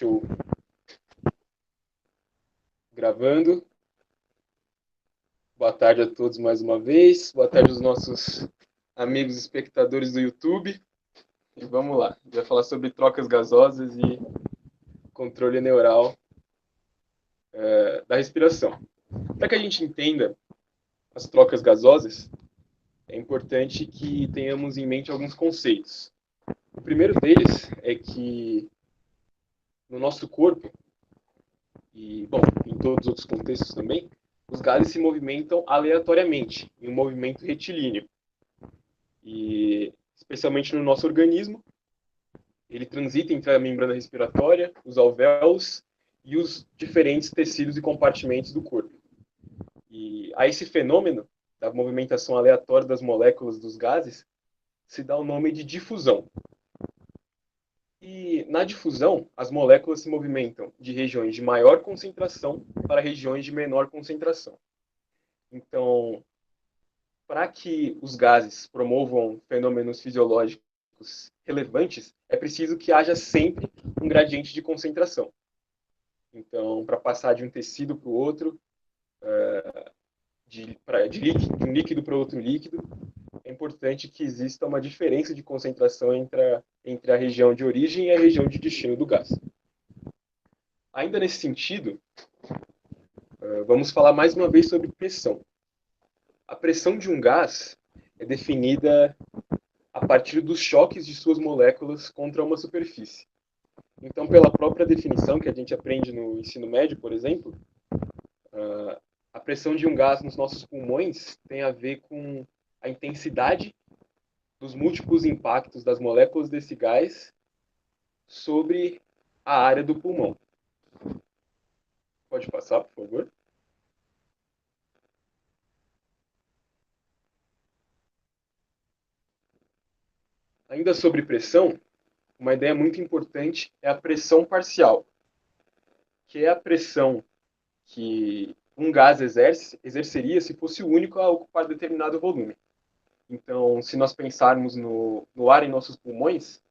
Show. Gravando. Boa tarde a todos mais uma vez. Boa tarde aos nossos amigos espectadores do YouTube. E vamos lá. A gente vai falar sobre trocas gasosas e controle neural da respiração. Para que a gente entenda as trocas gasosas, é importante que tenhamos em mente alguns conceitos. O primeiro deles é que no nosso corpo, e bom, em todos os outros contextos também, os gases se movimentam aleatoriamente, em um movimento retilíneo. E, especialmente no nosso organismo, ele transita entre a membrana respiratória, os alvéolos e os diferentes tecidos e compartimentos do corpo. E a esse fenômeno da movimentação aleatória das moléculas dos gases se dá o nome de difusão. E na difusão, as moléculas se movimentam de regiões de maior concentração para regiões de menor concentração. Então, para que os gases promovam fenômenos fisiológicos relevantes, é preciso que haja sempre um gradiente de concentração. Então, para passar de um tecido para o outro, de um líquido para outro líquido, é importante que exista uma diferença de concentração entre a região de origem e a região de destino do gás. Ainda nesse sentido, vamos falar mais uma vez sobre pressão. A pressão de um gás é definida a partir dos choques de suas moléculas contra uma superfície. Então, pela própria definição que a gente aprende no ensino médio, por exemplo, a pressão de um gás nos nossos pulmões tem a ver com a intensidade dos múltiplos impactos das moléculas desse gás sobre a área do pulmão. Pode passar, por favor? Ainda sobre pressão, uma ideia muito importante é a pressão parcial, que é a pressão que um gás exerceria se fosse o único a ocupar determinado volume. Então, se nós pensarmos no ar em nossos pulmões,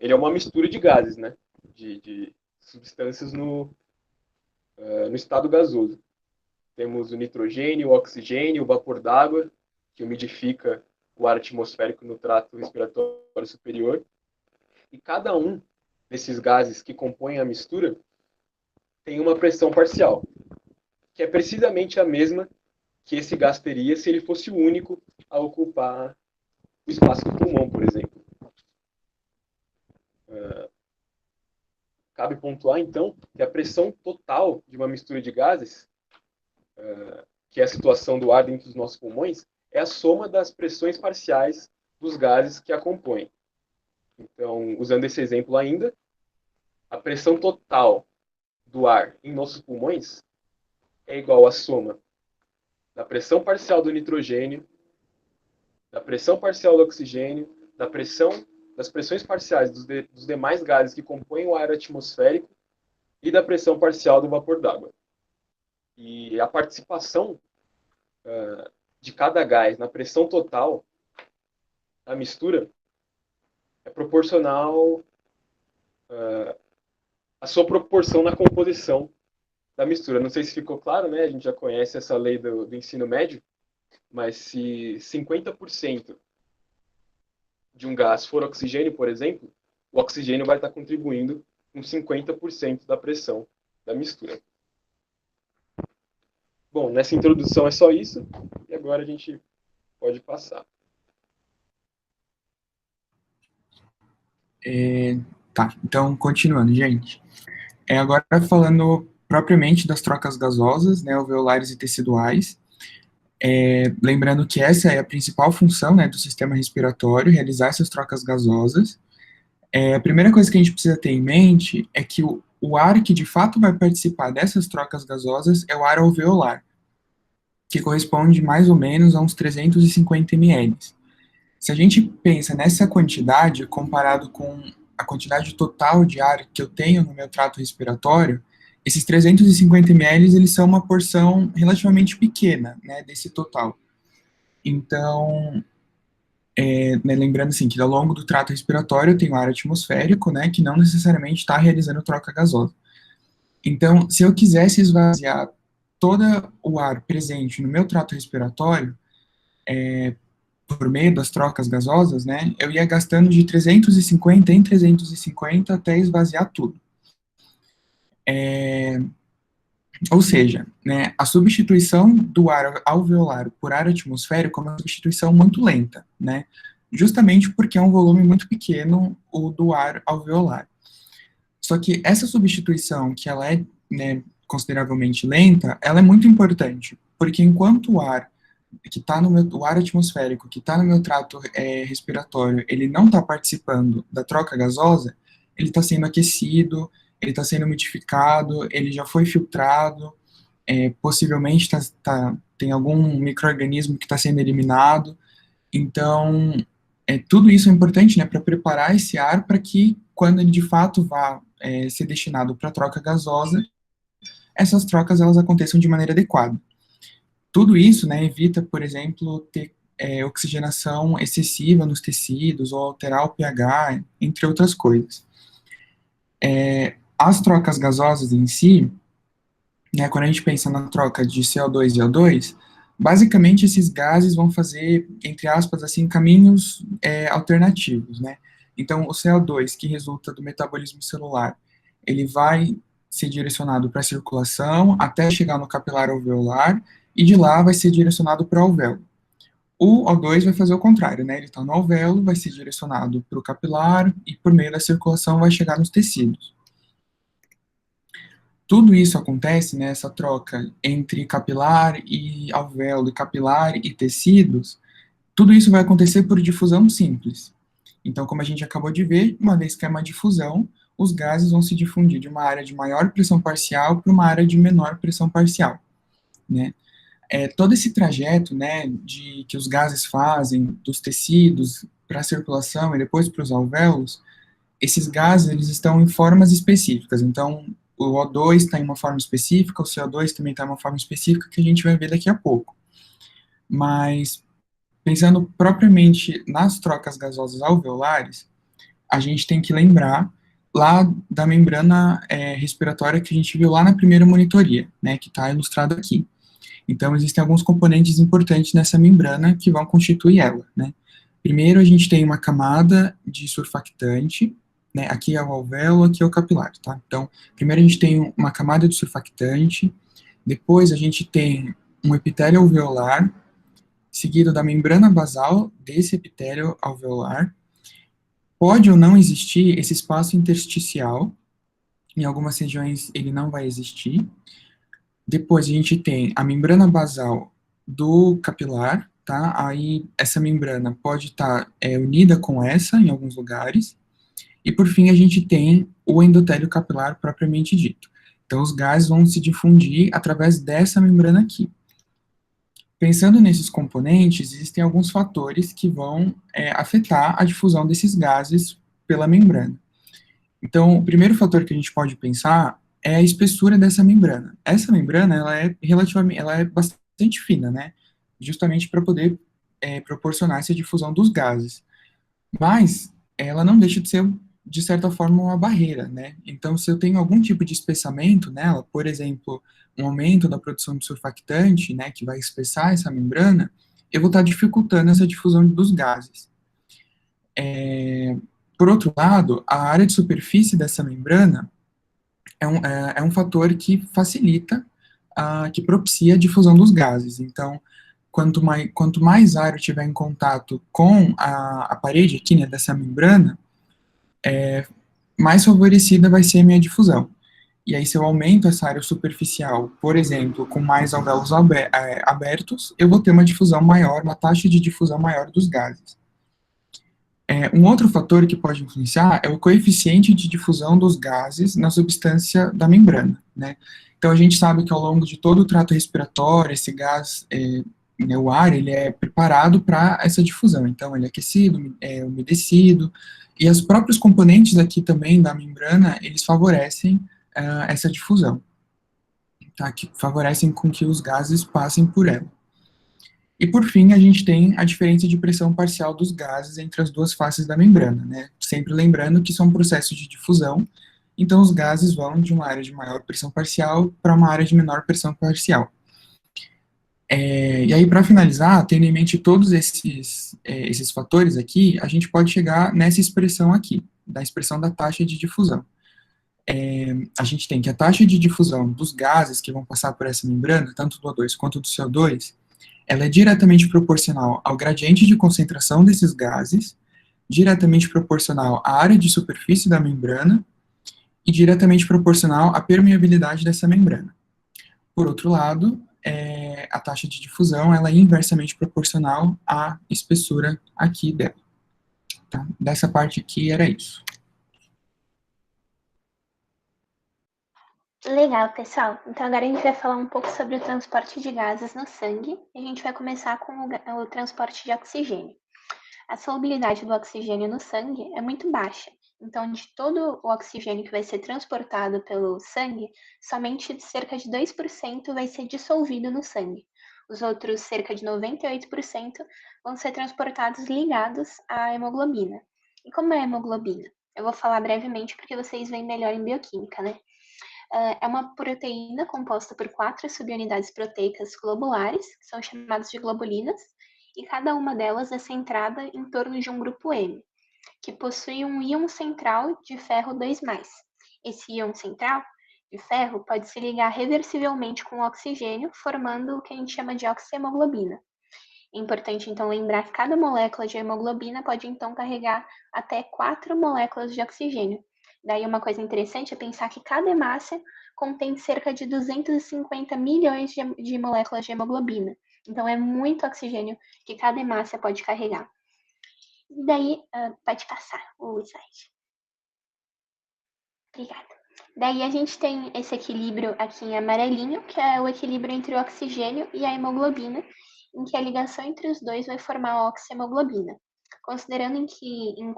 ele é uma mistura de gases, né? De substâncias no estado gasoso. Temos o nitrogênio, o oxigênio, o vapor d'água, que umidifica o ar atmosférico no trato respiratório superior. E cada um desses gases que compõem a mistura tem uma pressão parcial, que é precisamente a mesma que esse gás teria se ele fosse o único a ocupar o espaço do pulmão, por exemplo. Cabe pontuar, então, que a pressão total de uma mistura de gases, que é a situação do ar dentro dos nossos pulmões, é a soma das pressões parciais dos gases que a compõem. Então, usando esse exemplo ainda, a pressão total do ar em nossos pulmões é igual à soma da pressão parcial do nitrogênio, da pressão parcial do oxigênio, das pressões parciais dos demais gases que compõem o ar atmosférico e da pressão parcial do vapor d'água. E a participação de cada gás na pressão total da mistura é proporcional à sua proporção na composição da mistura. Não sei se ficou claro, né? A gente já conhece essa lei do ensino médio, mas se 50% de um gás for oxigênio, por exemplo, o oxigênio vai estar contribuindo com 50% da pressão da mistura. Bom, nessa introdução é só isso, e agora a gente pode passar. Tá, então continuando, gente. Agora falando propriamente das trocas gasosas, né, alveolares e teciduais. Lembrando que essa é a principal função, né, do sistema respiratório, realizar essas trocas gasosas. A primeira coisa que a gente precisa ter em mente é que o ar que de fato vai participar dessas trocas gasosas é o ar alveolar, que corresponde mais ou menos a uns 350 ml. Se a gente pensa nessa quantidade comparado com a quantidade total de ar que eu tenho no meu trato respiratório, esses 350 ml eles são uma porção relativamente pequena, né, desse total. Então, né, lembrando assim, que ao longo do trato respiratório tem o ar atmosférico, né, que não necessariamente está realizando troca gasosa. Então, se eu quisesse esvaziar todo o ar presente no meu trato respiratório, por meio das trocas gasosas, né, eu ia gastando de 350 em 350 até esvaziar tudo. Ou seja, né, a substituição do ar alveolar por ar atmosférico é uma substituição muito lenta, né, justamente porque é um volume muito pequeno o do ar alveolar. Só que essa substituição, que ela é, né, consideravelmente lenta, ela é muito importante, porque enquanto o ar que está no meu, o ar atmosférico que está no meu trato respiratório, ele não está participando da troca gasosa, ele está sendo aquecido, ele está sendo umidificado, ele já foi filtrado, possivelmente tem algum micro-organismo que está sendo eliminado. Então, tudo isso é importante, né, para preparar esse ar para que, quando ele de fato vá ser destinado para troca gasosa, essas trocas elas aconteçam de maneira adequada. Tudo isso, né, evita, por exemplo, ter oxigenação excessiva nos tecidos ou alterar o pH, entre outras coisas. As trocas gasosas em si, né, quando a gente pensa na troca de CO2 e O2, basicamente esses gases vão fazer, entre aspas, assim, caminhos alternativos, né? Então, o CO2, que resulta do metabolismo celular, ele vai ser direcionado para a circulação até chegar no capilar alveolar, e de lá vai ser direcionado para o alvéolo. O O2 vai fazer o contrário, né? Ele está no alvéolo, vai ser direcionado para o capilar e por meio da circulação vai chegar nos tecidos. Tudo isso acontece, né, essa troca entre capilar e alvéolo, e capilar e tecidos, tudo isso vai acontecer por difusão simples. Então, como a gente acabou de ver, uma vez que é uma difusão, os gases vão se difundir de uma área de maior pressão parcial para uma área de menor pressão parcial, né? Todo esse trajeto, né, que os gases fazem dos tecidos para a circulação e depois para os alvéolos, esses gases eles estão em formas específicas. Então, o O2 está em uma forma específica, o CO2 também está em uma forma específica que a gente vai ver daqui a pouco. Mas, pensando propriamente nas trocas gasosas alveolares, a gente tem que lembrar lá da membrana respiratória que a gente viu lá na primeira monitoria, né, que está ilustrado aqui. Então, existem alguns componentes importantes nessa membrana que vão constituir ela, né? Primeiro, a gente tem uma camada de surfactante, né? Aqui é o alvéolo, aqui é o capilar, tá? Então, primeiro a gente tem uma camada de surfactante, depois a gente tem um epitélio alveolar, seguido da membrana basal desse epitélio alveolar. Pode ou não existir esse espaço intersticial, em algumas regiões ele não vai existir. Depois a gente tem a membrana basal do capilar, tá? Aí essa membrana pode estar unida com essa em alguns lugares. E por fim a gente tem o endotélio capilar propriamente dito. Então os gases vão se difundir através dessa membrana aqui. Pensando nesses componentes, existem alguns fatores que vão afetar a difusão desses gases pela membrana. Então, o primeiro fator que a gente pode pensar é a espessura dessa membrana. Essa membrana, ela é bastante fina, né? Justamente para poder proporcionar essa difusão dos gases. Mas ela não deixa de ser, de certa forma, uma barreira, né? Então, se eu tenho algum tipo de espessamento nela, por exemplo, um aumento da produção de surfactante, né, que vai espessar essa membrana, eu vou estar dificultando essa difusão dos gases. Por outro lado, a área de superfície dessa membrana é um fator que facilita, que propicia a difusão dos gases. Então, quanto mais ar eu tiver em contato com a parede aqui, né, dessa membrana, mais favorecida vai ser a minha difusão. E aí, se eu aumento essa área superficial, por exemplo, com mais alvéolos abertos, eu vou ter uma difusão maior, uma taxa de difusão maior dos gases. Um outro fator que pode influenciar é o coeficiente de difusão dos gases na substância da membrana, né? Então, a gente sabe que ao longo de todo o trato respiratório, esse gás, né, o ar, ele é preparado para essa difusão. Então, ele é aquecido, umedecido, e os próprios componentes aqui também da membrana, eles favorecem essa difusão, tá? Que favorecem com que os gases passem por ela. E, por fim, a gente tem a diferença de pressão parcial dos gases entre as duas faces da membrana, né? Sempre lembrando que são processos de difusão, então os gases vão de uma área de maior pressão parcial para uma área de menor pressão parcial. E aí, para finalizar, tendo em mente todos esses fatores aqui, a gente pode chegar nessa expressão aqui, da expressão da taxa de difusão. A gente tem que a taxa de difusão dos gases que vão passar por essa membrana, tanto do O2 quanto do CO2, ela é diretamente proporcional ao gradiente de concentração desses gases, diretamente proporcional à área de superfície da membrana e diretamente proporcional à permeabilidade dessa membrana. Por outro lado, a taxa de difusão ela é inversamente proporcional à espessura aqui dela. Tá? Dessa parte aqui era isso. Legal, pessoal. Então agora a gente vai falar um pouco sobre o transporte de gases no sangue. E a gente vai começar com o transporte de oxigênio. A solubilidade do oxigênio no sangue é muito baixa. Então, de todo o oxigênio que vai ser transportado pelo sangue, somente cerca de 2% vai ser dissolvido no sangue. Os outros cerca de 98% vão ser transportados ligados à hemoglobina. E como é a hemoglobina? Eu vou falar brevemente porque vocês veem melhor em bioquímica, né? É uma proteína composta por 4 subunidades proteicas globulares, que são chamadas de globulinas, e cada uma delas é centrada em torno de um grupo M, que possui um íon central de ferro 2+. Esse íon central de ferro pode se ligar reversivelmente com o oxigênio, formando o que a gente chama de oxihemoglobina. É importante, então, lembrar que cada molécula de hemoglobina pode, então, carregar até 4 moléculas de oxigênio. Daí, uma coisa interessante é pensar que cada hemácia contém cerca de 250 milhões de moléculas de hemoglobina. Então, é muito oxigênio que cada hemácia pode carregar. E daí, pode passar o slide. Obrigada. Daí, a gente tem esse equilíbrio aqui em amarelinho, que é o equilíbrio entre o oxigênio e a hemoglobina, em que a ligação entre os dois vai formar a oxihemoglobina. Considerando que, em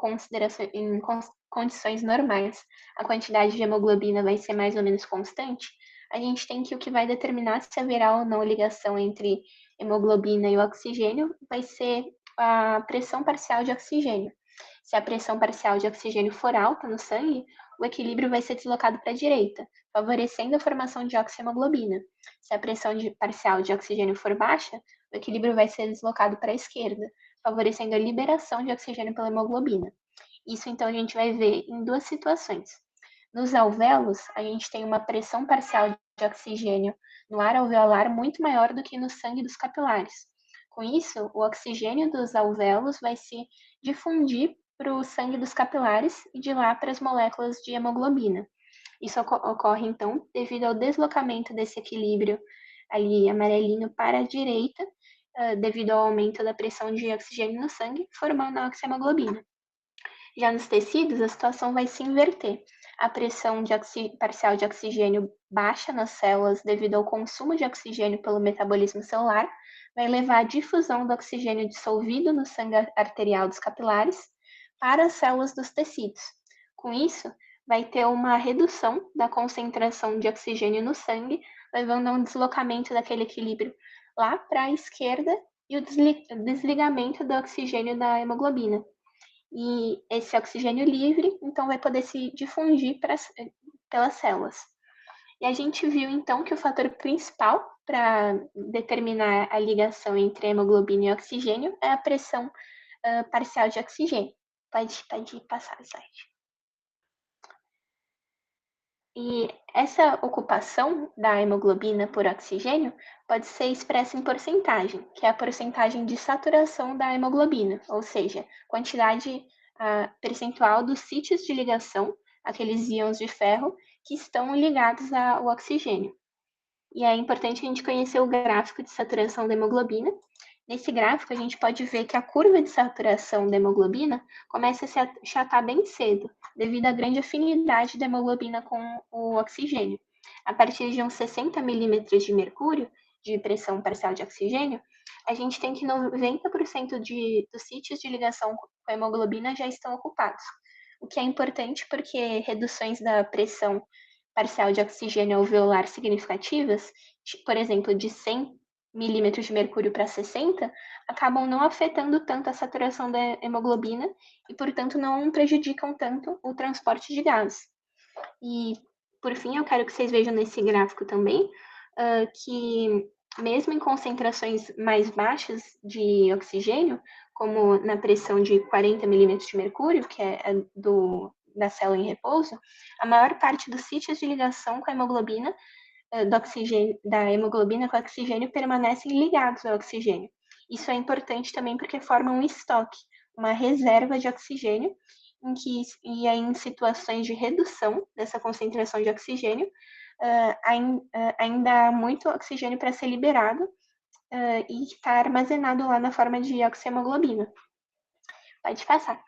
condições normais, a quantidade de hemoglobina vai ser mais ou menos constante, a gente tem que o que vai determinar se haverá ou não ligação entre hemoglobina e o oxigênio vai ser a pressão parcial de oxigênio. Se a pressão parcial de oxigênio for alta no sangue, o equilíbrio vai ser deslocado para a direita, favorecendo a formação de oxihemoglobina. Se a pressão parcial de oxigênio for baixa, o equilíbrio vai ser deslocado para a esquerda, favorecendo a liberação de oxigênio pela hemoglobina. Isso, então, a gente vai ver em duas situações. Nos alvéolos, a gente tem uma pressão parcial de oxigênio no ar alveolar muito maior do que no sangue dos capilares. Com isso, o oxigênio dos alvéolos vai se difundir para o sangue dos capilares e de lá para as moléculas de hemoglobina. Isso ocorre, então, devido ao deslocamento desse equilíbrio ali amarelinho para a direita, devido ao aumento da pressão de oxigênio no sangue, formando a oxihemoglobina. Já nos tecidos, a situação vai se inverter. A pressão parcial de oxigênio baixa nas células devido ao consumo de oxigênio pelo metabolismo celular vai levar à difusão do oxigênio dissolvido no sangue arterial dos capilares para as células dos tecidos. Com isso, vai ter uma redução da concentração de oxigênio no sangue, levando a um deslocamento daquele equilíbrio lá para a esquerda e o desligamento do oxigênio da hemoglobina. E esse oxigênio livre, então, vai poder se difundir pelas células. E a gente viu, então, que o fator principal para determinar a ligação entre hemoglobina e oxigênio é a pressão parcial de oxigênio. Pode passar o slide. E essa ocupação da hemoglobina por oxigênio pode ser expressa em porcentagem, que é a porcentagem de saturação da hemoglobina, ou seja, quantidade percentual dos sítios de ligação, aqueles íons de ferro, que estão ligados ao oxigênio. E é importante a gente conhecer o gráfico de saturação da hemoglobina. Nesse gráfico, a gente pode ver que a curva de saturação da hemoglobina começa a se achatar bem cedo, devido à grande afinidade da hemoglobina com o oxigênio. A partir de uns 60 milímetros de mercúrio, de pressão parcial de oxigênio, a gente tem que 90% dos sítios de ligação com a hemoglobina já estão ocupados. O que é importante porque reduções da pressão parcial de oxigênio alveolar significativas, por exemplo, de 100 milímetros de mercúrio para 60, acabam não afetando tanto a saturação da hemoglobina e, portanto, não prejudicam tanto o transporte de gás. E, por fim, eu quero que vocês vejam nesse gráfico também que, mesmo em concentrações mais baixas de oxigênio, como na pressão de 40 milímetros de mercúrio, que é da célula em repouso, a maior parte dos sítios de ligação com a hemoglobina da hemoglobina com o oxigênio permanecem ligados ao oxigênio. Isso é importante também porque forma um estoque, uma reserva de oxigênio, e aí em situações de redução dessa concentração de oxigênio, ainda há muito oxigênio para ser liberado e está armazenado lá na forma de oxihemoglobina. Pode passar.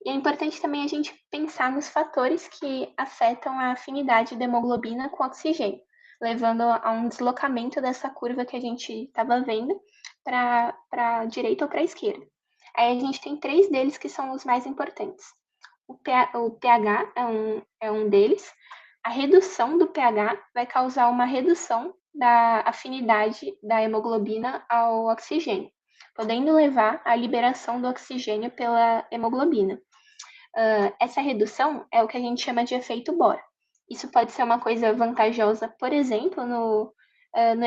E é importante também a gente pensar nos fatores que afetam a afinidade da hemoglobina com o oxigênio, levando a um deslocamento dessa curva que a gente estava vendo para a direita ou para a esquerda. Aí a gente tem 3 deles que são os mais importantes. O pH é um deles. A redução do pH vai causar uma redução da afinidade da hemoglobina ao oxigênio, podendo levar à liberação do oxigênio pela hemoglobina. Essa redução é o que a gente chama de efeito Bohr. Isso pode ser uma coisa vantajosa, por exemplo, no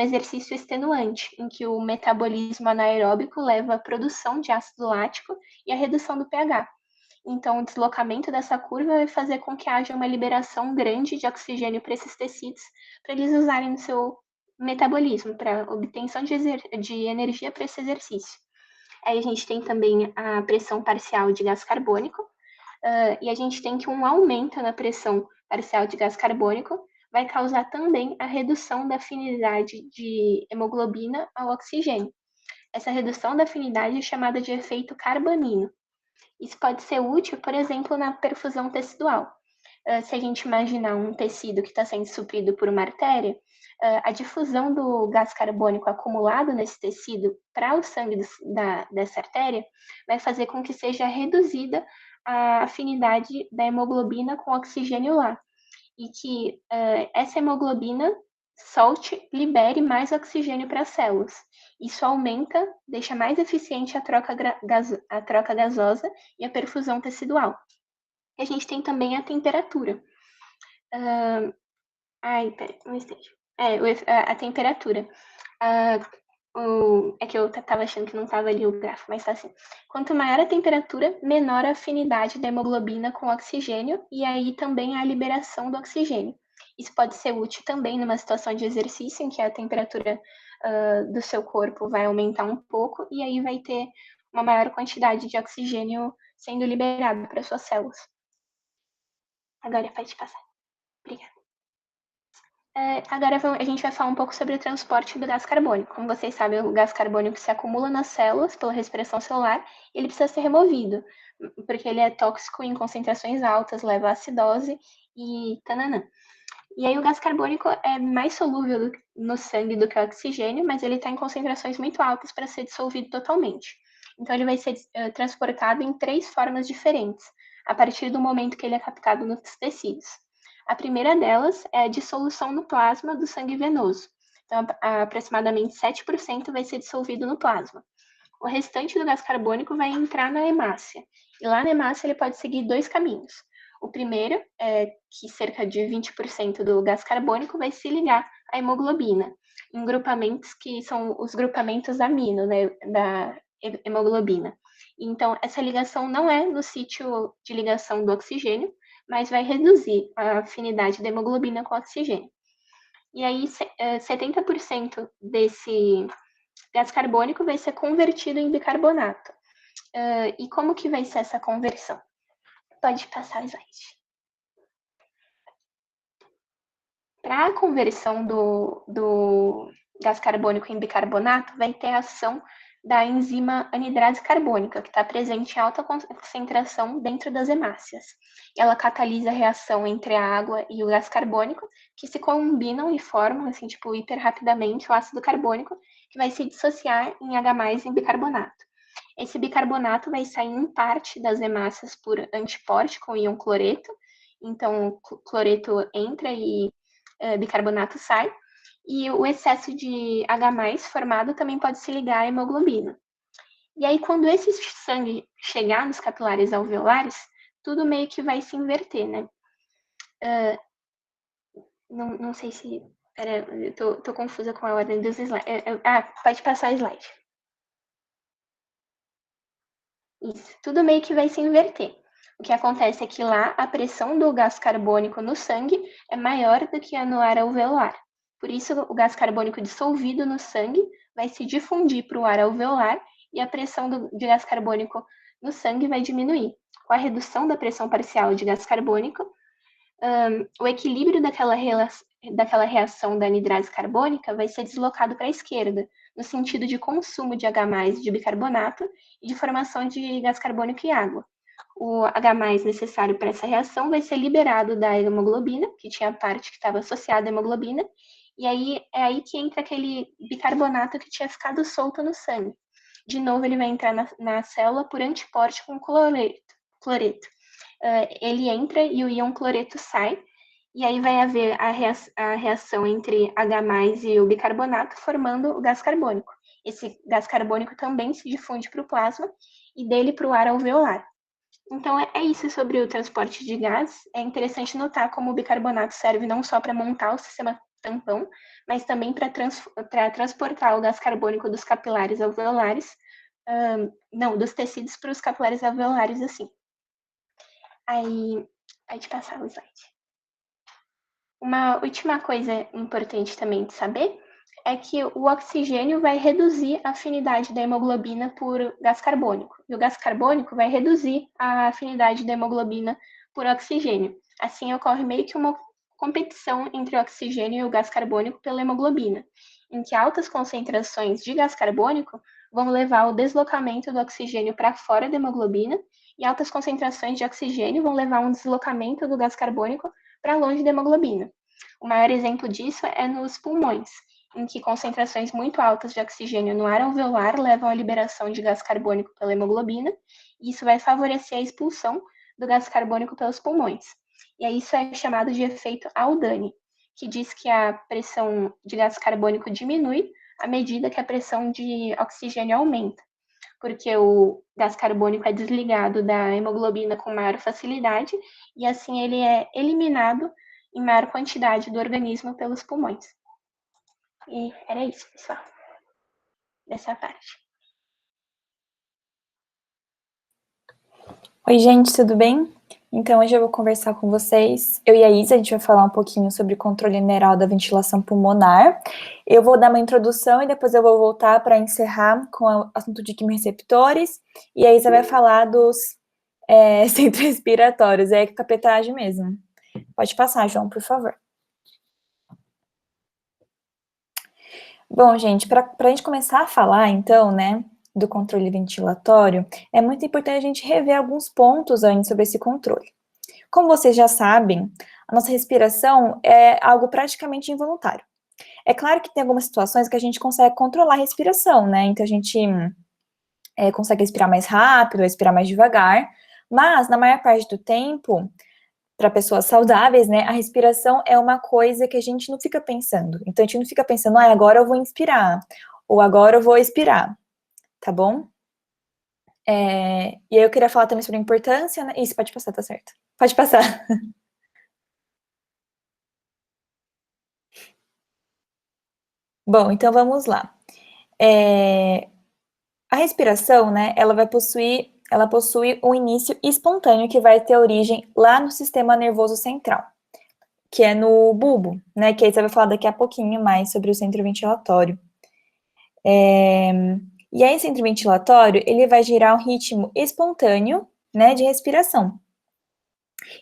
exercício extenuante, em que o metabolismo anaeróbico leva à produção de ácido lático e à redução do pH. Então, o deslocamento dessa curva vai fazer com que haja uma liberação grande de oxigênio para esses tecidos, para eles usarem no seu metabolismo, para obtenção de energia para esse exercício. Aí a gente tem também a pressão parcial de gás carbônico, e a gente tem que um aumento na pressão parcial de gás carbônico vai causar também a redução da afinidade de hemoglobina ao oxigênio. Essa redução da afinidade é chamada de efeito carbonino. Isso pode ser útil, por exemplo, na perfusão tecidual. Se a gente imaginar um tecido que está sendo suprido por uma artéria, a difusão do gás carbônico acumulado nesse tecido para o sangue dessa artéria vai fazer com que seja reduzida a afinidade da hemoglobina com o oxigênio lá, e que essa hemoglobina libere mais oxigênio para as células. Isso aumenta, deixa mais eficiente a troca gasosa e a perfusão tecidual. E a gente tem também a temperatura. A temperatura. É que eu estava achando que não estava ali o gráfico, mas está assim. Quanto maior a temperatura, menor a afinidade da hemoglobina com o oxigênio e aí também a liberação do oxigênio. Isso pode ser útil também numa situação de exercício em que a temperatura do seu corpo vai aumentar um pouco e aí vai ter uma maior quantidade de oxigênio sendo liberado para suas células. Agora pode passar. Obrigada. Agora a gente vai falar um pouco sobre o transporte do gás carbônico. Como vocês sabem, o gás carbônico se acumula nas células pela respiração celular e ele precisa ser removido, porque ele é tóxico em concentrações altas, leva à acidose e tananã. E aí o gás carbônico é mais solúvel no sangue do que o oxigênio, mas ele está em concentrações muito altas para ser dissolvido totalmente. Então ele vai ser transportado em 3 formas diferentes, a partir do momento que ele é captado nos tecidos. A primeira delas é a dissolução no plasma do sangue venoso. Então, aproximadamente 7% vai ser dissolvido no plasma. O restante do gás carbônico vai entrar na hemácia. E lá na hemácia ele pode seguir 2 caminhos. O primeiro é que cerca de 20% do gás carbônico vai se ligar à hemoglobina, em grupamentos que são os grupamentos amino, né, da hemoglobina. Então, essa ligação não é no sítio de ligação do oxigênio, mas vai reduzir a afinidade da hemoglobina com o oxigênio. E aí, 70% desse gás carbônico vai ser convertido em bicarbonato. E como que vai ser essa conversão? Pode passar o slide. Para a conversão do gás carbônico em bicarbonato, vai ter a ação da enzima anidrase carbônica, que está presente em alta concentração dentro das hemácias. Ela catalisa a reação entre a água e o gás carbônico, que se combinam e formam, assim, tipo, hiper rapidamente o ácido carbônico, que vai se dissociar em H+, em bicarbonato. Esse bicarbonato vai sair em parte das hemácias por antiporte com íon cloreto, então cloreto entra e bicarbonato sai, E o excesso de H+ formado também pode se ligar à hemoglobina. E aí, quando esse sangue chegar nos capilares alveolares, tudo meio que vai se inverter, né? Não sei se... Pera, eu tô confusa com a ordem dos slides. Pode passar o slide. Isso, tudo meio que vai se inverter. O que acontece é que lá a pressão do gás carbônico no sangue é maior do que a no ar alveolar. Por isso, o gás carbônico dissolvido no sangue vai se difundir para o ar alveolar e a pressão de gás carbônico no sangue vai diminuir. Com a redução da pressão parcial de gás carbônico, o equilíbrio daquela reação da anidrase carbônica vai ser deslocado para a esquerda, no sentido de consumo de H+ de bicarbonato e de formação de gás carbônico e água. O H+ necessário para essa reação vai ser liberado da hemoglobina, que tinha a parte que estava associada à hemoglobina, e aí é aí que entra aquele bicarbonato que tinha ficado solto no sangue. De novo, ele vai entrar na célula por antiporte com cloreto. Ele entra e o íon cloreto sai, e aí vai haver a reação entre H+ e o bicarbonato, formando o gás carbônico. Esse gás carbônico também se difunde para o plasma e dele para o ar alveolar. Então, é isso sobre o transporte de gás. É interessante notar como o bicarbonato serve não só para montar o sistema tampão, mas também para transportar o gás carbônico dos capilares alveolares, dos tecidos para os capilares alveolares, assim. Aí, pode passar o slide. Uma última coisa importante também de saber é que o oxigênio vai reduzir a afinidade da hemoglobina por gás carbônico. E o gás carbônico vai reduzir a afinidade da hemoglobina por oxigênio. Assim, ocorre meio que uma competição entre o oxigênio e o gás carbônico pela hemoglobina, em que altas concentrações de gás carbônico vão levar ao deslocamento do oxigênio para fora da hemoglobina, e altas concentrações de oxigênio vão levar a um deslocamento do gás carbônico para longe da hemoglobina. O maior exemplo disso é nos pulmões, em que concentrações muito altas de oxigênio no ar alveolar levam à liberação de gás carbônico pela hemoglobina, e isso vai favorecer a expulsão do gás carbônico pelos pulmões. E aí isso é chamado de efeito Aldani, que diz que a pressão de gás carbônico diminui à medida que a pressão de oxigênio aumenta, porque o gás carbônico é desligado da hemoglobina com maior facilidade e assim ele é eliminado em maior quantidade do organismo pelos pulmões. E era isso, pessoal, dessa parte. Oi, gente, tudo bem? Então, hoje eu vou conversar com vocês. Eu e a Isa, a gente vai falar um pouquinho sobre o controle neural da ventilação pulmonar. Eu vou dar uma introdução e depois eu vou voltar para encerrar com o assunto de quimireceptores. E a Isa vai falar dos centros respiratórios, é capetagem mesmo. Pode passar, João, por favor. Bom, gente, para a gente começar a falar, então, né, do controle ventilatório, é muito importante a gente rever alguns pontos antes sobre esse controle. Como vocês já sabem, a nossa respiração é algo praticamente involuntário. É claro que tem algumas situações que a gente consegue controlar a respiração, né? Então a gente consegue respirar mais rápido, respirar mais devagar, mas na maior parte do tempo, para pessoas saudáveis, né, a respiração é uma coisa que a gente não fica pensando. Então a gente não fica pensando, agora eu vou inspirar, ou agora eu vou expirar, tá bom? E aí eu queria falar também sobre a importância, né? Isso, pode passar, tá certo. Pode passar. Bom, então vamos lá. A respiração, né, ela possui um início espontâneo que vai ter origem lá no sistema nervoso central, que é no bulbo, né, que aí você vai falar daqui a pouquinho mais sobre o centro ventilatório. E aí, centro ventilatório, ele vai gerar um ritmo espontâneo, né, de respiração.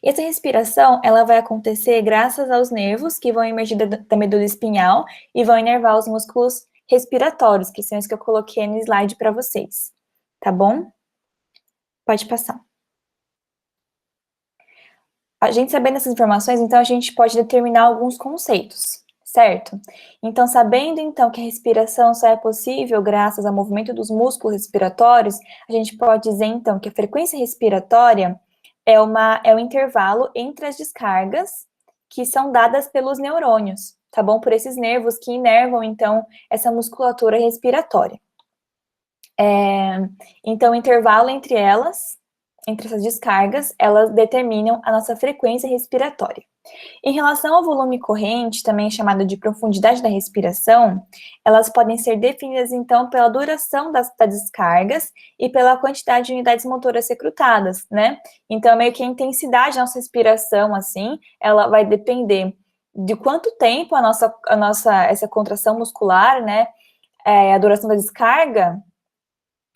E essa respiração, ela vai acontecer graças aos nervos que vão emergir da medula espinhal e vão inervar os músculos respiratórios, que são os que eu coloquei no slide para vocês, tá bom? Pode passar. A gente sabendo essas informações, então a gente pode determinar alguns conceitos, certo? Então, sabendo então que a respiração só é possível graças ao movimento dos músculos respiratórios, a gente pode dizer então que a frequência respiratória é o intervalo entre as descargas que são dadas pelos neurônios, tá bom? Por esses nervos que inervam, então, essa musculatura respiratória. Então, o intervalo entre elas, entre essas descargas, elas determinam a nossa frequência respiratória. Em relação ao volume corrente, também chamado de profundidade da respiração, elas podem ser definidas, então, pela duração das descargas e pela quantidade de unidades motoras recrutadas, né? Então, meio que a intensidade da nossa respiração, assim, ela vai depender de quanto tempo essa contração muscular, né, a duração da descarga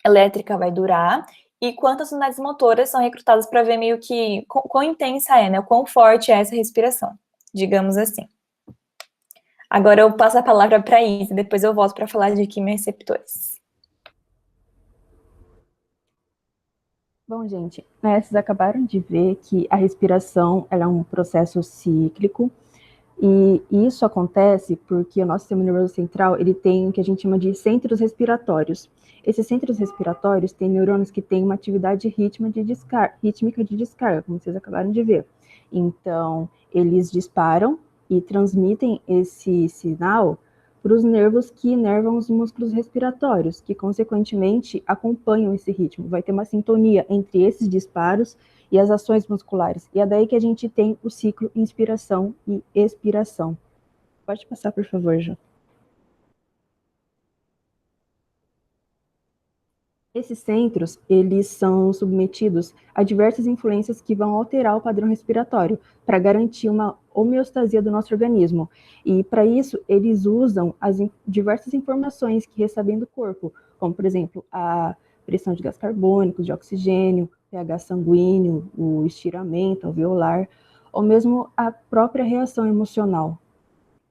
elétrica vai durar, e quantas unidades motoras são recrutadas para ver meio que quão intensa é, né? Quão forte é essa respiração, digamos assim. Agora eu passo a palavra para a Isa, depois eu volto para falar de quimioreceptores. Bom, gente, vocês acabaram de ver que a respiração ela é um processo cíclico, e isso acontece porque o nosso sistema nervoso central ele tem o que a gente chama de centros respiratórios. Esses centros respiratórios têm neurônios que têm uma atividade rítmica de descarga, como vocês acabaram de ver. Então, eles disparam e transmitem esse sinal para os nervos que inervam os músculos respiratórios, que, consequentemente, acompanham esse ritmo. Vai ter uma sintonia entre esses disparos e as ações musculares. E é daí que a gente tem o ciclo inspiração e expiração. Pode passar, por favor, João. Esses centros, eles são submetidos a diversas influências que vão alterar o padrão respiratório para garantir uma homeostasia do nosso organismo. E, para isso, eles usam as diversas informações que recebem do corpo, como, por exemplo, a pressão de gás carbônico, de oxigênio, pH sanguíneo, o estiramento alveolar, ou mesmo a própria reação emocional.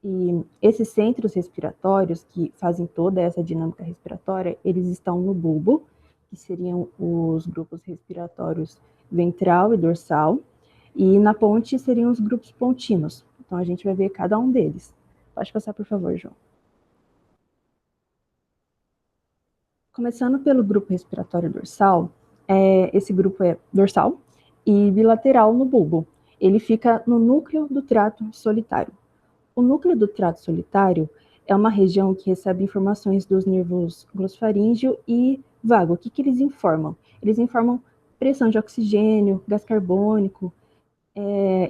E esses centros respiratórios que fazem toda essa dinâmica respiratória, eles estão no bulbo, que seriam os grupos respiratórios ventral e dorsal, e na ponte seriam os grupos pontinos. Então a gente vai ver cada um deles. Pode passar, por favor, João. Começando pelo grupo respiratório dorsal, esse grupo é dorsal e bilateral no bulbo. Ele fica no núcleo do trato solitário. O núcleo do trato solitário é uma região que recebe informações dos nervos glossofaríngeo e vago. O que eles informam? Eles informam pressão de oxigênio, gás carbônico,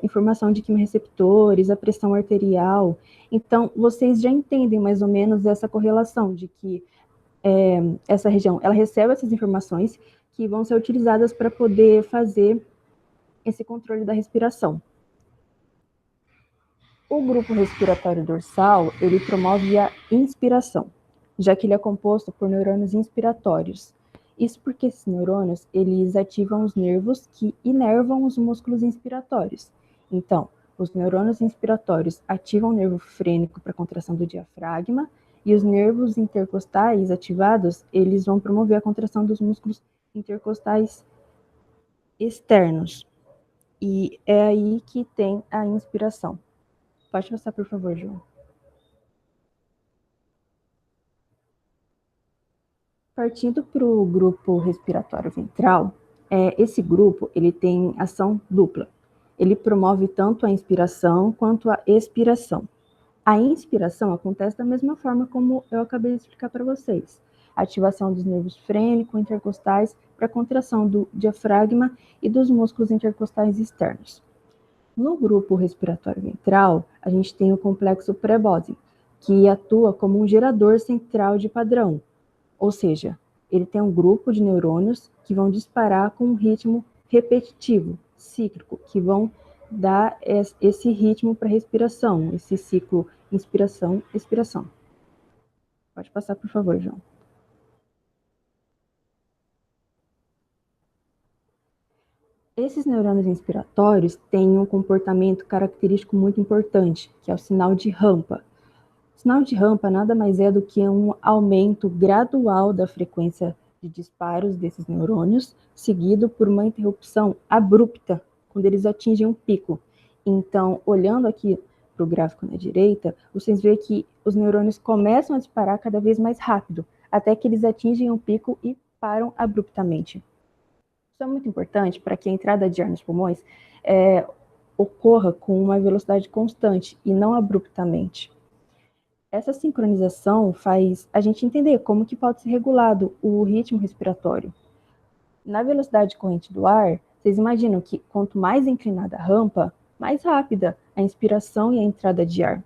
informação de quimiorreceptores, a pressão arterial. Então, vocês já entendem mais ou menos essa correlação de que essa região, ela recebe essas informações que vão ser utilizadas para poder fazer esse controle da respiração. O grupo respiratório dorsal, ele promove a inspiração, já que ele é composto por neurônios inspiratórios. Isso porque esses neurônios, eles ativam os nervos que inervam os músculos inspiratórios. Então, os neurônios inspiratórios ativam o nervo frênico para a contração do diafragma, e os nervos intercostais ativados, eles vão promover a contração dos músculos intercostais externos. E é aí que tem a inspiração. Pode passar, por favor, João. Partindo para o grupo respiratório ventral, esse grupo ele tem ação dupla. Ele promove tanto a inspiração quanto a expiração. A inspiração acontece da mesma forma como eu acabei de explicar para vocês. Ativação dos nervos frênico-intercostais para a contração do diafragma e dos músculos intercostais externos. No grupo respiratório ventral, a gente tem o complexo pré-Bose, que atua como um gerador central de padrão, ou seja, ele tem um grupo de neurônios que vão disparar com um ritmo repetitivo, cíclico, que vão dar esse ritmo para a respiração, esse ciclo inspiração, expiração. Pode passar, por favor, João. Esses neurônios inspiratórios têm um comportamento característico muito importante, que é o sinal de rampa. O sinal de rampa nada mais é do que um aumento gradual da frequência de disparos desses neurônios, seguido por uma interrupção abrupta, quando eles atingem um pico. Então, olhando aqui para o gráfico na direita, vocês veem que os neurônios começam a disparar cada vez mais rápido, até que eles atingem um pico e param abruptamente. Isso é muito importante para que a entrada de ar nos pulmões ocorra com uma velocidade constante e não abruptamente. Essa sincronização faz a gente entender como que pode ser regulado o ritmo respiratório. Na velocidade corrente do ar, vocês imaginam que quanto mais inclinada a rampa, mais rápida a inspiração e a entrada de ar.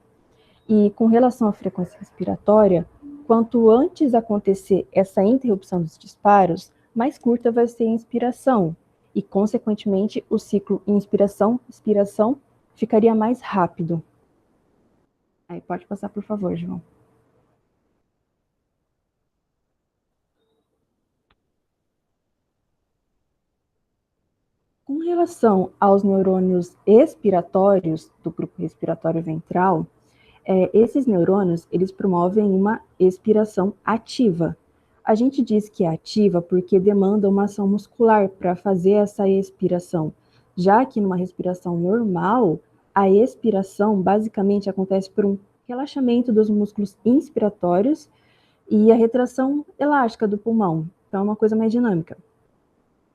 E com relação à frequência respiratória, quanto antes acontecer essa interrupção dos disparos, mais curta vai ser a inspiração. E, consequentemente, o ciclo inspiração-expiração ficaria mais rápido. Aí pode passar, por favor, João. Com relação aos neurônios expiratórios do grupo respiratório ventral, esses neurônios, eles promovem uma expiração ativa. A gente diz que é ativa porque demanda uma ação muscular para fazer essa expiração, já que numa respiração normal, a expiração basicamente acontece por um relaxamento dos músculos inspiratórios e a retração elástica do pulmão. Então, é uma coisa mais dinâmica.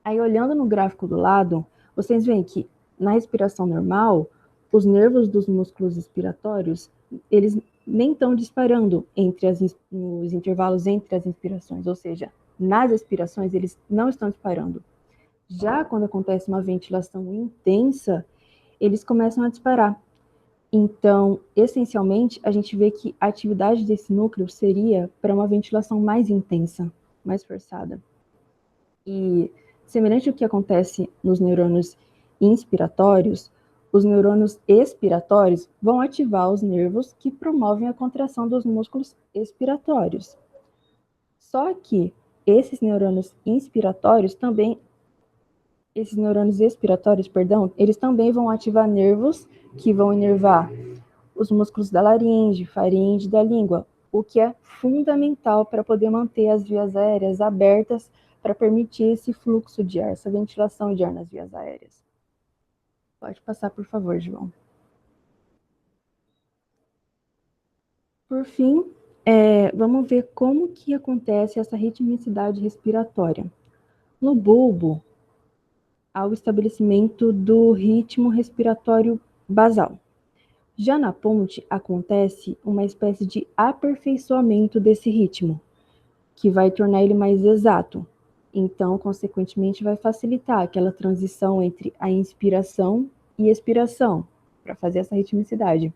Aí, olhando no gráfico do lado, vocês veem que na respiração normal, os nervos dos músculos expiratórios, eles nem estão disparando nos intervalos entre as inspirações, ou seja, nas expirações eles não estão disparando. Já quando acontece uma ventilação intensa, eles começam a disparar. Então, essencialmente, a gente vê que a atividade desse núcleo seria para uma ventilação mais intensa, mais forçada. E, semelhante ao que acontece nos neurônios inspiratórios, os neurônios expiratórios vão ativar os nervos que promovem a contração dos músculos expiratórios. Só que esses neurônios expiratórios, eles também vão ativar nervos que vão inervar os músculos da laringe, faringe e da língua, o que é fundamental para poder manter as vias aéreas abertas para permitir esse fluxo de ar, essa ventilação de ar nas vias aéreas. Pode passar, por favor, João. Por fim, vamos ver como que acontece essa ritmicidade respiratória. No bulbo, há o estabelecimento do ritmo respiratório basal. Já na ponte, acontece uma espécie de aperfeiçoamento desse ritmo, que vai tornar ele mais exato. Então, consequentemente, vai facilitar aquela transição entre a inspiração e expiração, para fazer essa ritmicidade.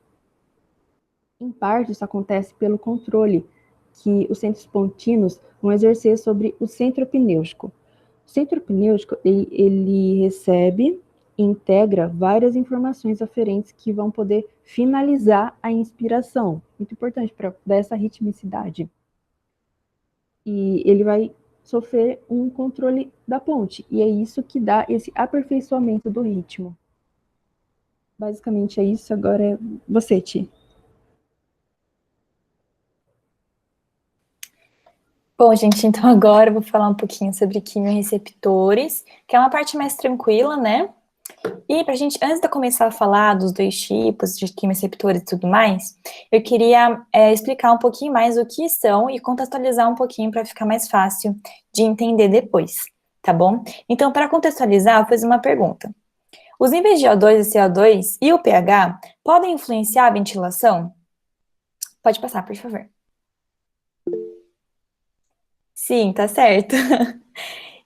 Em parte, isso acontece pelo controle que os centros pontinos vão exercer sobre o centro pnêutico. O centro pnêutico, ele recebe e integra várias informações aferentes que vão poder finalizar a inspiração. Muito importante para dar essa ritmicidade. E ele vai sofrer um controle da ponte, e é isso que dá esse aperfeiçoamento do ritmo. Basicamente é isso, agora é você, Ti. Bom, gente, então agora eu vou falar um pouquinho sobre quimiorreceptores, que é uma parte mais tranquila, né? E pra gente, antes de eu começar a falar dos dois tipos de quimiorreceptores e tudo mais, eu queria explicar um pouquinho mais o que são e contextualizar um pouquinho para ficar mais fácil de entender depois, tá bom? Então, para contextualizar, eu fiz uma pergunta. Os níveis de O2 e CO2 e o pH podem influenciar a ventilação? Pode passar, por favor. Sim, tá certo.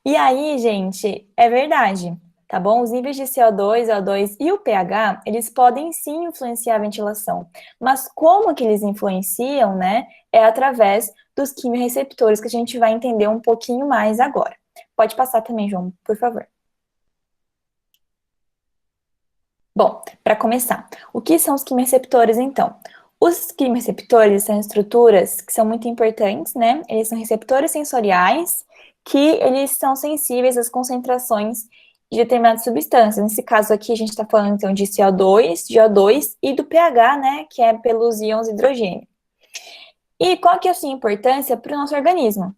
E aí, gente, é verdade, tá bom? Os níveis de CO2, O2 e o pH, eles podem sim influenciar a ventilação. Mas como que eles influenciam, né? É através dos quimiorreceptores que a gente vai entender um pouquinho mais agora. Pode passar também, João, por favor. Bom, para começar, o que são os quimiorreceptores, então? Os quimiorreceptores são estruturas que são muito importantes, né? Eles são receptores sensoriais que eles são sensíveis às concentrações de determinadas substâncias. Nesse caso aqui, a gente está falando, então, de CO2, de O2 e do pH, né? Que é pelos íons hidrogênio. E qual que é a sua importância para o nosso organismo?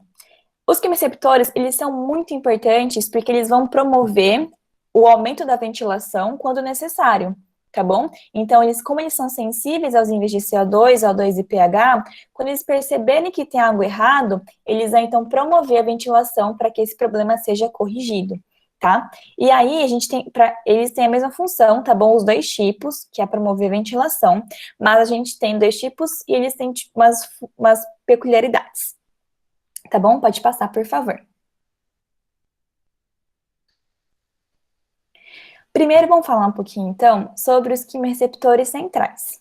Os quimiorreceptores, eles são muito importantes porque eles vão promover o aumento da ventilação quando necessário, tá bom? Então, como eles são sensíveis aos níveis de CO2, O2 e pH, quando eles perceberem que tem algo errado, eles vão, então, promover a ventilação para que esse problema seja corrigido, tá? E aí, a gente tem, eles têm a mesma função, tá bom? Os dois tipos, que é promover a ventilação, mas a gente tem dois tipos e eles têm tipo, umas peculiaridades, tá bom? Pode passar, por favor. Primeiro, vamos falar um pouquinho, então, sobre os quimireceptores centrais.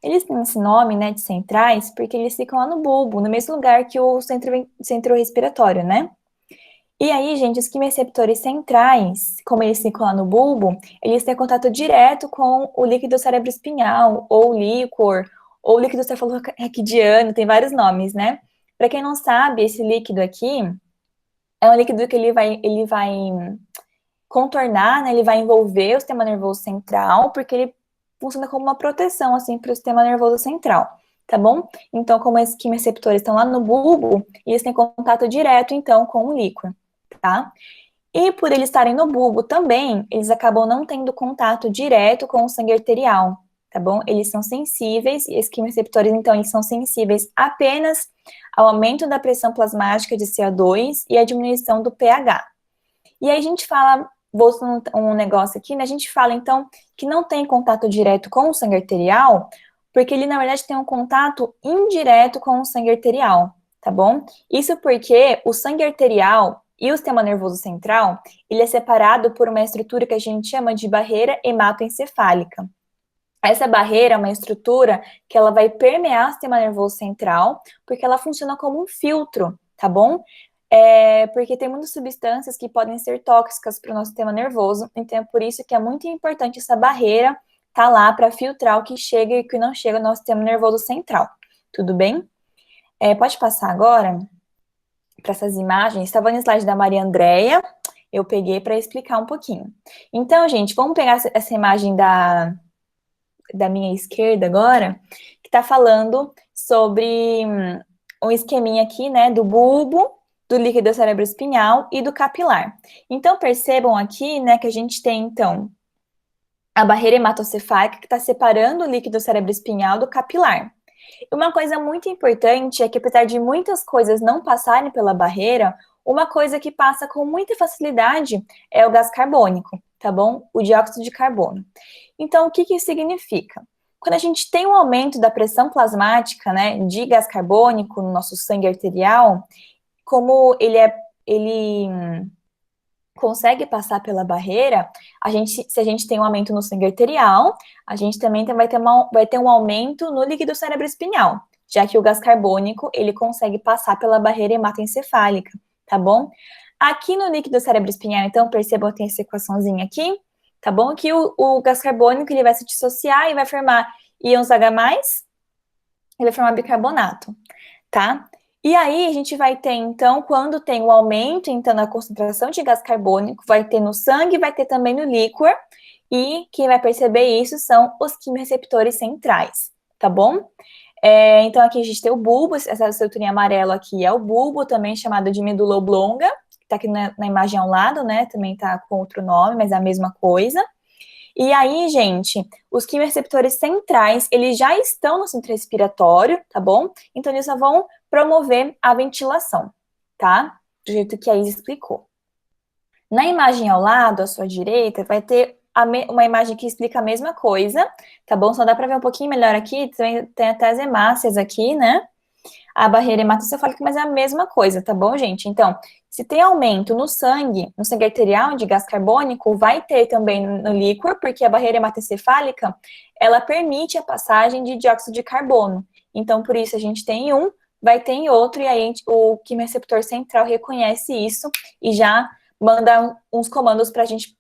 Eles têm esse nome, né, de centrais, porque eles ficam lá no bulbo, no mesmo lugar que o centro respiratório, né? E aí, gente, os quimireceptores centrais, como eles ficam lá no bulbo, eles têm contato direto com o líquido cerebroespinhal, ou líquor, ou líquido cefalorraquidiano, tem vários nomes, né? Para quem não sabe, esse líquido aqui é um líquido que ele vai contornar, né? Ele vai envolver o sistema nervoso central, porque ele funciona como uma proteção, assim, para o sistema nervoso central, tá bom? Então, como esses quimireceptores estão lá no bulbo, eles têm contato direto, então, com o líquor, tá? E por eles estarem no bulbo também, eles acabam não tendo contato direto com o sangue arterial, tá bom? Eles são sensíveis, e esses quimireceptores, então, eles são sensíveis apenas ao aumento da pressão plasmática de CO2 e à diminuição do pH. E aí a gente fala, voltando um negócio aqui, né? A gente fala, então, que não tem contato direto com o sangue arterial, porque ele, na verdade, tem um contato indireto com o sangue arterial, tá bom? Isso porque o sangue arterial e o sistema nervoso central, ele é separado por uma estrutura que a gente chama de barreira hematoencefálica. Essa barreira é uma estrutura que ela vai permear o sistema nervoso central, porque ela funciona como um filtro, tá bom? Porque tem muitas substâncias que podem ser tóxicas para o nosso sistema nervoso, então é por isso que é muito importante essa barreira tá lá para filtrar o que chega e o que não chega no nosso sistema nervoso central, tudo bem? Pode passar agora para essas imagens. Estava no slide da Maria Andréia, eu peguei para explicar um pouquinho. Então, gente, vamos pegar essa imagem da minha esquerda agora, que está falando sobre um esqueminha aqui, né, do bulbo, do líquido cerebroespinhal e do capilar. Então, percebam aqui, né, que a gente tem, então, a barreira hematocefálica que está separando o líquido cerebroespinhal do capilar. E uma coisa muito importante é que, apesar de muitas coisas não passarem pela barreira, uma coisa que passa com muita facilidade é o gás carbônico, tá bom? O dióxido de carbono. Então, o que isso significa? Quando a gente tem um aumento da pressão plasmática, né, de gás carbônico no nosso sangue arterial, como ele consegue passar pela barreira, se a gente tem um aumento no sangue arterial, a gente também vai ter um aumento no líquido cerebroespinhal, já que o gás carbônico, ele consegue passar pela barreira hematoencefálica, tá bom? Aqui no líquido cerebroespinhal, então, percebam que tem essa equaçãozinha aqui, tá bom? Que o gás carbônico, ele vai se dissociar e vai formar íons H+, e vai formar bicarbonato, tá? E aí, a gente vai ter, então, quando tem o aumento, então, na concentração de gás carbônico, vai ter no sangue, vai ter também no líquor, e quem vai perceber isso são os quimireceptores centrais, tá bom? Então, aqui a gente tem o bulbo, essa estruturinha amarela aqui é o bulbo, também chamado de medula oblonga, que tá aqui na imagem ao lado, né? Também tá com outro nome, mas é a mesma coisa. E aí, gente, os quimireceptores centrais, eles já estão no centro respiratório, tá bom? Então, eles só vão promover a ventilação, tá? Do jeito que a Isa explicou. Na imagem ao lado, à sua direita, vai ter uma imagem que explica a mesma coisa, tá bom? Só dá para ver um pouquinho melhor aqui, tem até as hemácias aqui, né? A barreira hematocefálica, mas é a mesma coisa, tá bom, gente? Então, se tem aumento no sangue arterial de gás carbônico, vai ter também no líquor, porque a barreira hematocefálica, ela permite a passagem de dióxido de carbono. Então, por isso, a gente tem um, vai ter em outro, e aí o quimireceptor central reconhece isso e já manda uns comandos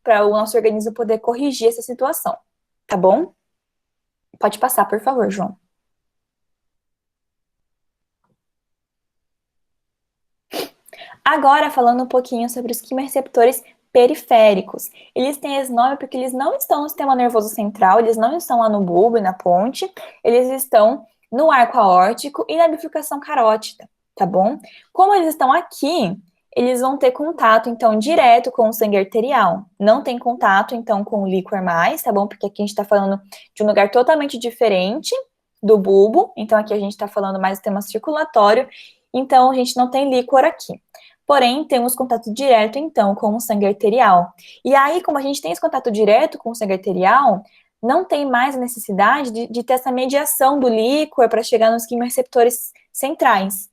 para o nosso organismo poder corrigir essa situação, tá bom? Pode passar, por favor, João. Agora, falando um pouquinho sobre os quimireceptores periféricos. Eles têm esse nome porque eles não estão no sistema nervoso central, eles não estão lá no bulbo e na ponte, eles estão no arco aórtico e na bifurcação carótida, tá bom? Como eles estão aqui, eles vão ter contato, então, direto com o sangue arterial. Não tem contato, então, com o líquor mais, tá bom? Porque aqui a gente tá falando de um lugar totalmente diferente do bulbo, então aqui a gente tá falando mais do sistema circulatório, então a gente não tem líquor aqui. porém temos contato direto, então, com o sangue arterial. E aí, como a gente tem esse contato direto com o sangue arterial, não tem mais a necessidade de ter essa mediação do líquor para chegar nos quimiorreceptores centrais.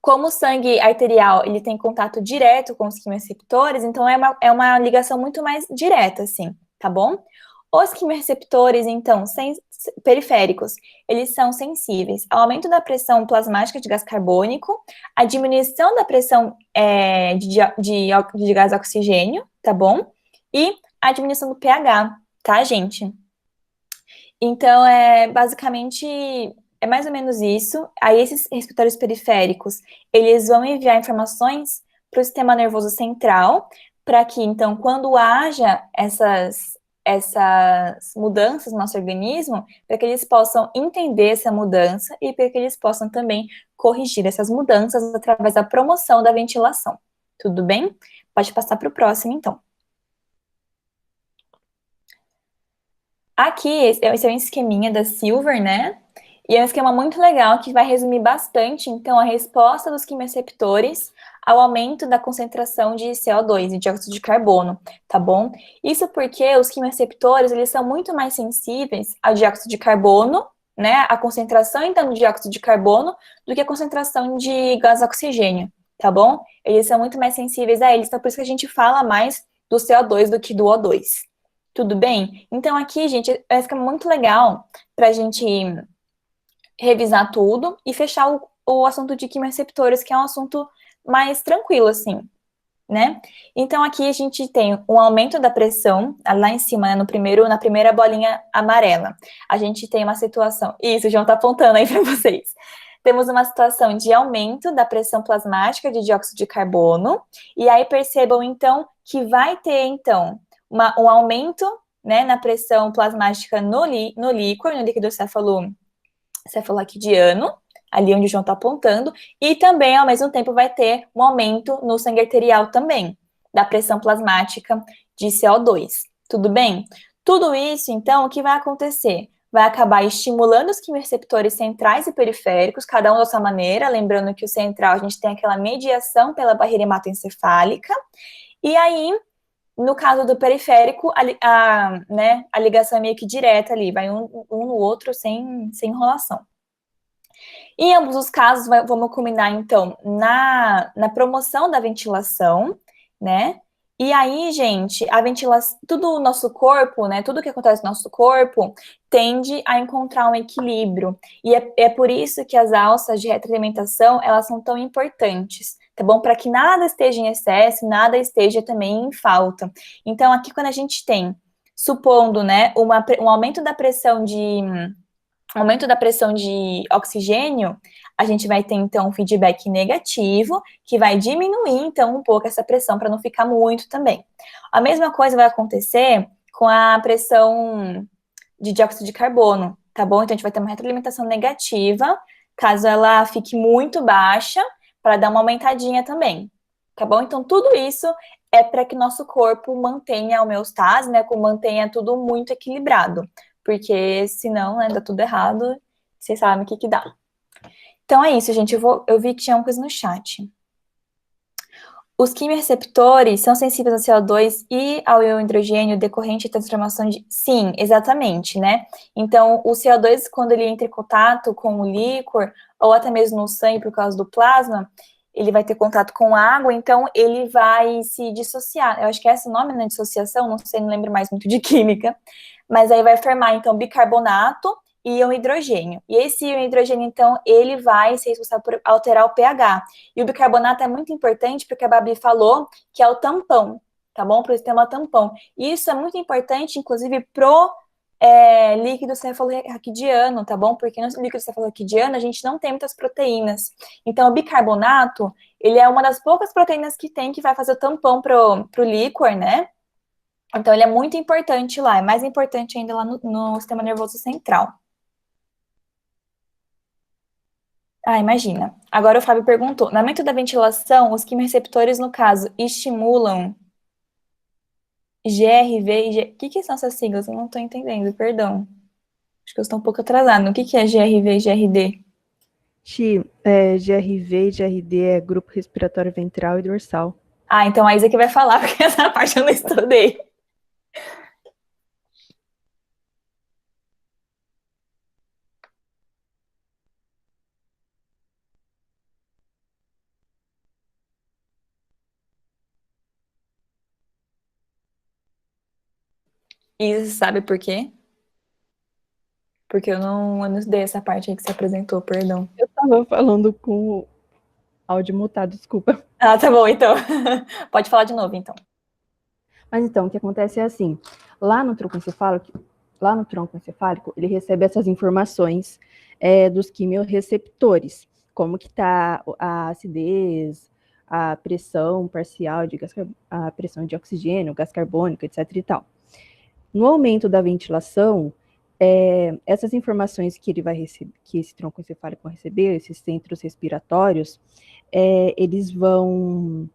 Como o sangue arterial ele tem contato direto com os quimiorreceptores, então é uma ligação muito mais direta, assim, tá bom? Os quimiorreceptores, então, periféricos, eles são sensíveis ao aumento da pressão plasmática de gás carbônico, à diminuição da pressão de gás oxigênio, tá bom? E a diminuição do pH, tá, gente? Então, basicamente, é mais ou menos isso. Aí, esses receptores periféricos, eles vão enviar informações para o sistema nervoso central, para que, então, quando haja essas mudanças no nosso organismo, para que eles possam entender essa mudança e para que eles possam também corrigir essas mudanças através da promoção da ventilação. Tudo bem? Pode passar para o próximo, então. Aqui, esse é um esqueminha da Silver, né? E é um esquema muito legal que vai resumir bastante, então, a resposta dos quimiorreceptores ao aumento da concentração de CO2 e dióxido de carbono, tá bom? Isso porque os quimiorreceptores, eles são muito mais sensíveis ao dióxido de carbono, né? A concentração, então, do dióxido de carbono do que a concentração de gás oxigênio, tá bom? Eles são muito mais sensíveis a eles, então por isso que a gente fala mais do CO2 do que do O2. Tudo bem? Então, aqui, gente, fica muito legal para a gente revisar tudo e fechar o assunto de quimiorreceptores, que é um assunto mais tranquilo, assim, né? Então, aqui a gente tem um aumento da pressão, lá em cima, né, na primeira bolinha amarela. A gente tem uma situação... Isso, o João tá apontando aí para vocês. Temos uma situação de aumento da pressão plasmática de dióxido de carbono, e aí percebam, então, que vai ter, então, um aumento, né, na pressão plasmática no líquido cefaloquidiano, ali onde o João está apontando, e também, ao mesmo tempo, vai ter um aumento no sangue arterial também, da pressão plasmática de CO2. Tudo bem? Tudo isso, então, o que vai acontecer? Vai acabar estimulando os quimiorreceptores centrais e periféricos, cada um da sua maneira, lembrando que o central, a gente tem aquela mediação pela barreira hematoencefálica, e aí, no caso do periférico, a ligação é meio que direta ali, vai um no outro sem enrolação. Em ambos os casos, vamos culminar, então, na promoção da ventilação, né? E aí, gente, a ventilação, tudo o nosso corpo, né? Tudo que acontece no nosso corpo tende a encontrar um equilíbrio. E é por isso que as alças de retroalimentação, elas são tão importantes, tá bom? Para que nada esteja em excesso, nada esteja também em falta. Então, aqui, quando a gente tem, supondo, né, um aumento da pressão de oxigênio, a gente vai ter, então, um feedback negativo, que vai diminuir, então, um pouco essa pressão, para não ficar muito também. A mesma coisa vai acontecer com a pressão de dióxido de carbono, tá bom? Então, a gente vai ter uma retroalimentação negativa, caso ela fique muito baixa, para dar uma aumentadinha também, tá bom? Então, tudo isso é para que nosso corpo mantenha a homeostase, né? Mantenha tudo muito equilibrado. Porque senão, né, dá tudo errado, vocês sabem o que dá. Então é isso, gente, eu vi que tinha uma coisa no chat. Os quimiorreceptores são sensíveis ao CO2 e ao hidrogênio decorrente da transformação de... Sim, exatamente, né? Então, o CO2, quando ele entra em contato com o líquor, ou até mesmo no sangue por causa do plasma, ele vai ter contato com água, então ele vai se dissociar. Eu acho que é esse o nome, né, dissociação, não sei, não lembro mais muito de química. Mas aí vai formar, então, bicarbonato e íon hidrogênio. E esse íon hidrogênio, então, ele vai ser responsável por alterar o pH. E o bicarbonato é muito importante porque a Babi falou que é o tampão, tá bom? Para o sistema tampão. E isso é muito importante, inclusive, pro líquido cefalorraquidiano, tá bom? Porque no líquido cefalorraquidiano a gente não tem muitas proteínas. Então, o bicarbonato, ele é uma das poucas proteínas que tem que vai fazer o tampão pro líquor, né? Então, ele é muito importante lá, é mais importante ainda lá no sistema nervoso central. Ah, imagina. Agora o Fábio perguntou, no aumento da ventilação, os quimiorreceptores, no caso, estimulam GRV e O que são essas siglas? Eu não estou entendendo, perdão. Acho que eu estou um pouco atrasada. O que é GRV e GRD? GRV e GRD é grupo respiratório ventral e dorsal. Ah, então a Isa que vai falar, porque essa parte eu não estudei. Isa, sabe por quê? Porque eu não estudei essa parte aí que você apresentou, perdão. Eu tava falando com o áudio mutado, desculpa. Ah, tá bom, então. Pode falar de novo, então. Mas então, o que acontece é assim, lá no tronco encefálico, ele recebe essas informações dos quimiorreceptores, como que está a acidez, a pressão parcial a pressão de oxigênio, gás carbônico, etc. e tal. No aumento da ventilação, essas informações que ele vai receber, que esse tronco encefálico vai receber, esses centros respiratórios, eles vão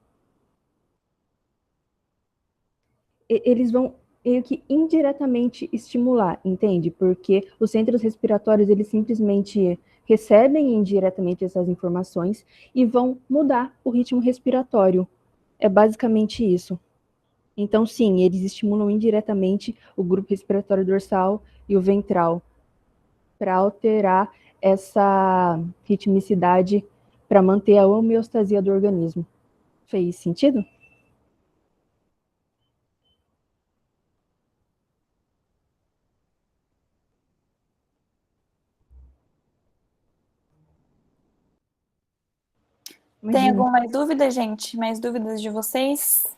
meio que indiretamente estimular, entende? Porque os centros respiratórios, eles simplesmente recebem indiretamente essas informações e vão mudar o ritmo respiratório. É basicamente isso. Então, sim, eles estimulam indiretamente o grupo respiratório dorsal e o ventral para alterar essa ritmicidade para manter a homeostasia do organismo. Fez sentido? Tem Imagina. alguma mais dúvida, gente? Mais dúvidas de vocês?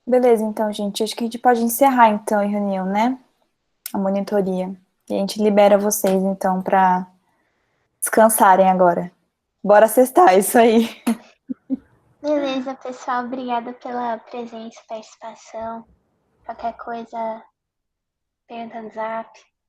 Beleza, então, gente. Acho que a gente pode encerrar, então, a reunião, né? A monitoria. E a gente libera vocês, então, para descansarem agora. Bora sextar, isso aí. Beleza, pessoal. Obrigada pela presença e participação. Qualquer coisa, pergunta no zap.